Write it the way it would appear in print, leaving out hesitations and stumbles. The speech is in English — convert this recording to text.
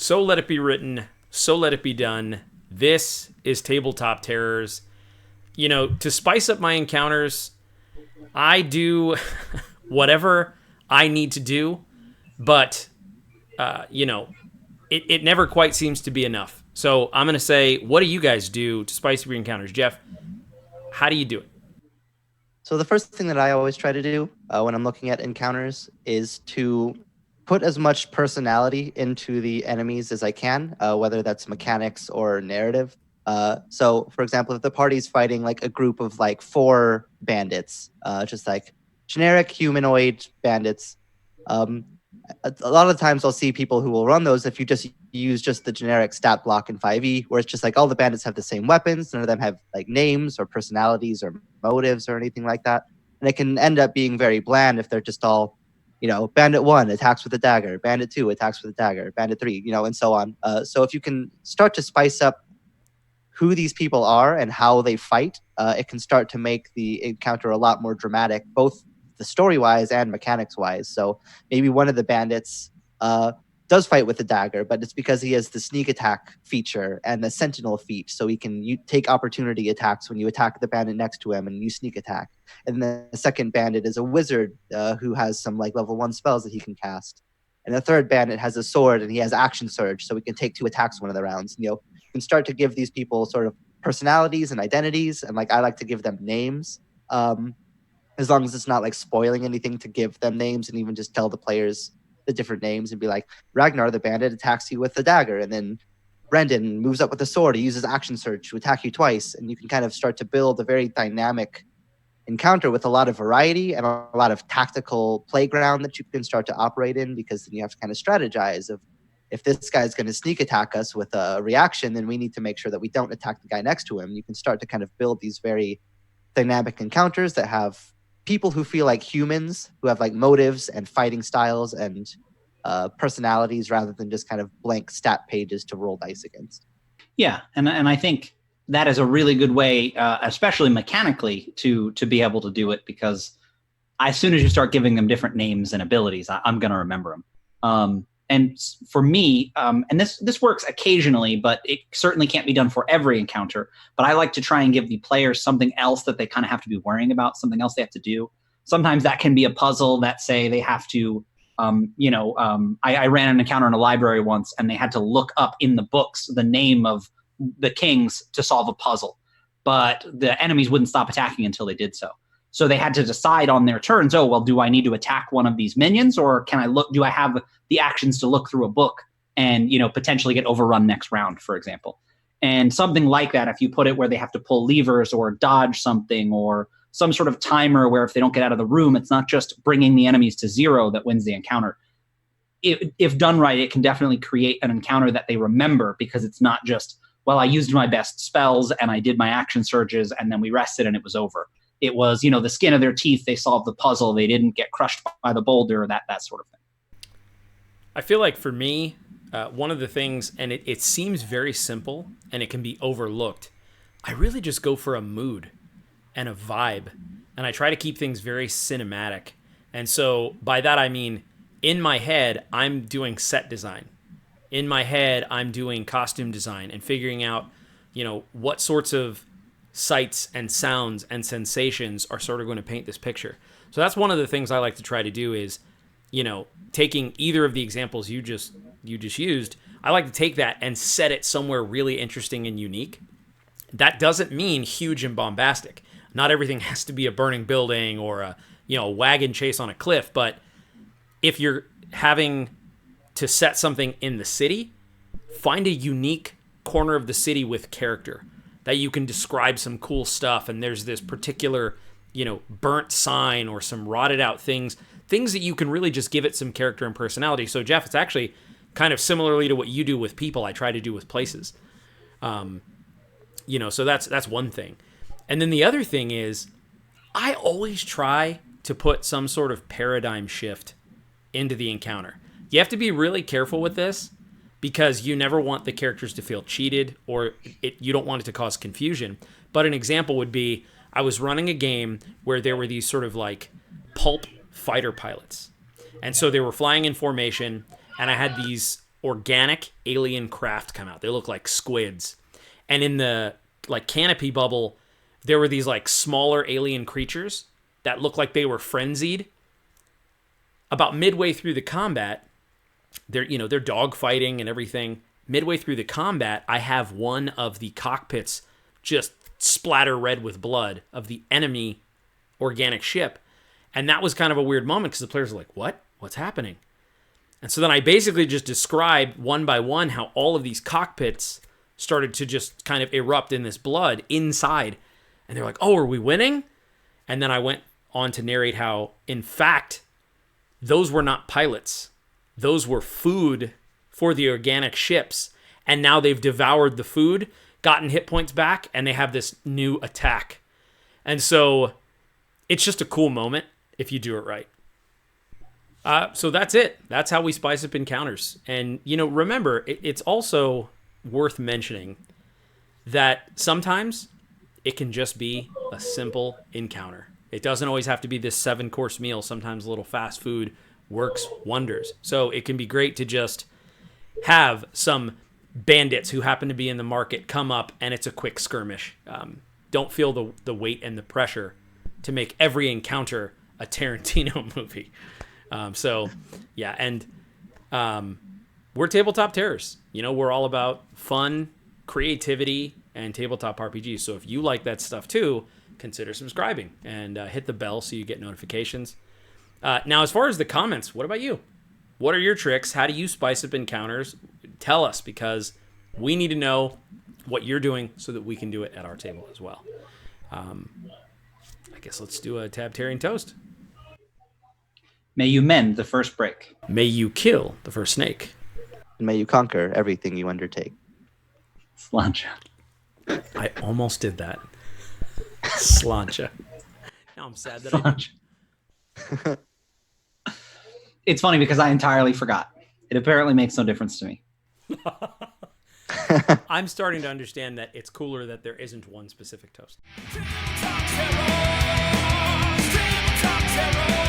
So let it be written, so let it be done. This is Tabletop Terrors. To spice up my encounters, I do whatever I need to do, but, it never quite seems to be enough. So I'm going to say, what do you guys do to spice up your encounters? Jeff, how do you do it? So the first thing that I always try to do when I'm looking at encounters is to put as much personality into the enemies as I can, whether that's mechanics or narrative. So, for example, if the party's fighting like a group of like 4 bandits, just like generic humanoid bandits, um, a lot of times I'll see people who will run those if you just use just the generic stat block in 5e, where it's just like all the bandits have the same weapons, none of them have like names or personalities or motives or anything like that. And it can end up being very bland if they're just all, bandit 1 attacks with a dagger, bandit 2 attacks with a dagger, bandit 3, and so on. So if you can start to spice up who these people are and how they fight, it can start to make the encounter a lot more dramatic, both the story-wise and mechanics-wise. So maybe one of the bandits does fight with a dagger, but it's because he has the sneak attack feature and the sentinel feat, so he can take opportunity attacks when you attack the bandit next to him and you sneak attack. And the second bandit is a wizard who has some like level 1 spells that he can cast. And the third bandit has a sword and he has action surge, so he can take 2 attacks one of the rounds. You can start to give these people sort of personalities and identities, and like I like to give them names. As long as it's not like spoiling anything to give them names, and even just tell the players the different names and be like, Ragnar the bandit attacks you with the dagger, and then Brendan moves up with the sword. He uses action surge to attack you twice, and you can kind of start to build a very dynamic encounter with a lot of variety and a lot of tactical playground that you can start to operate in, because then you have to kind of strategize of, if this guy's going to sneak attack us with a reaction, then we need to make sure that we don't attack the guy next to him. You can start to kind of build these very dynamic encounters that have people who feel like humans, who have like motives and fighting styles and personalities, rather than just kind of blank stat pages to roll dice against. Yeah, and I think that is a really good way, especially mechanically, to be able to do it, because as soon as you start giving them different names and abilities, I'm going to remember them. And for me, and this works occasionally, but it certainly can't be done for every encounter. But I like to try and give the players something else that they kind of have to be worrying about, something else they have to do. Sometimes that can be a puzzle that, say, they have to, I ran an encounter in a library once, and they had to look up in the books the name of the kings to solve a puzzle. But the enemies wouldn't stop attacking until they did so. So they had to decide on their turns, do I need to attack one of these minions, or do I have the actions to look through a book and, potentially get overrun next round, for example. And something like that, if you put it where they have to pull levers or dodge something, or some sort of timer where if they don't get out of the room, it's not just bringing the enemies to 0 that wins the encounter. If done right, it can definitely create an encounter that they remember, because it's not just, I used my best spells and I did my action surges and then we rested and it was over. It was, the skin of their teeth, they solved the puzzle, they didn't get crushed by the boulder, that sort of thing. I feel like for me, one of the things, and it seems very simple and it can be overlooked, I really just go for a mood and a vibe, and I try to keep things very cinematic. And so by that I mean, in my head, I'm doing set design. In my head, I'm doing costume design and figuring out, what sorts of sights and sounds and sensations are sort of going to paint this picture. So that's one of the things I like to try to do is, taking either of the examples you just used, I like to take that and set it somewhere really interesting and unique. That doesn't mean huge and bombastic. Not everything has to be a burning building or a wagon chase on a cliff, but if you're having to set something in the city, find a unique corner of the city with character that you can describe some cool stuff, and there's this particular, burnt sign or some rotted out things that you can really just give it some character and personality. So Jeff, it's actually kind of similarly to what you do with people, I try to do with places. So that's one thing. And then the other thing is, I always try to put some sort of paradigm shift into the encounter. You have to be really careful with this, because you never want the characters to feel cheated, or you don't want it to cause confusion. But an example would be, I was running a game where there were these sort of like pulp fighter pilots. And so they were flying in formation, and I had these organic alien craft come out. They look like squids. And in the like canopy bubble, there were these like smaller alien creatures that looked like they were frenzied. About midway through the combat, they're dogfighting and everything. Midway through the combat, I have one of the cockpits just splatter red with blood of the enemy organic ship. And that was kind of a weird moment because the players were like, what? What's happening? And so then I basically just described one by one how all of these cockpits started to just kind of erupt in this blood inside. And they're like, oh, are we winning? And then I went on to narrate how, in fact, those were not pilots. Those were food for the organic ships. And now they've devoured the food, gotten hit points back, and they have this new attack. And so it's just a cool moment if you do it right. So that's it. That's how we spice up encounters. And, remember, it's also worth mentioning that sometimes it can just be a simple encounter. It doesn't always have to be this 7-course meal. Sometimes a little fast food works wonders. So it can be great to just have some bandits who happen to be in the market come up and it's a quick skirmish. Don't feel the weight and the pressure to make every encounter a Tarantino movie. We're Tabletop Terrors. We're all about fun, creativity, and tabletop RPGs. So if you like that stuff too, consider subscribing and hit the bell so you get notifications. Now, as far as the comments, what about you? What are your tricks? How do you spice up encounters? Tell us, because we need to know what you're doing so that we can do it at our table as well. I guess let's do a Tabtarian toast. May you mend the first break. May you kill the first snake. And may you conquer everything you undertake. Slancha. I almost did that. Slancha. Now I'm sad that Slancha. It's funny because I entirely forgot. It apparently makes no difference to me. I'm starting to understand that it's cooler that there isn't one specific toast. Tabletop Terrors, Tabletop Terrors.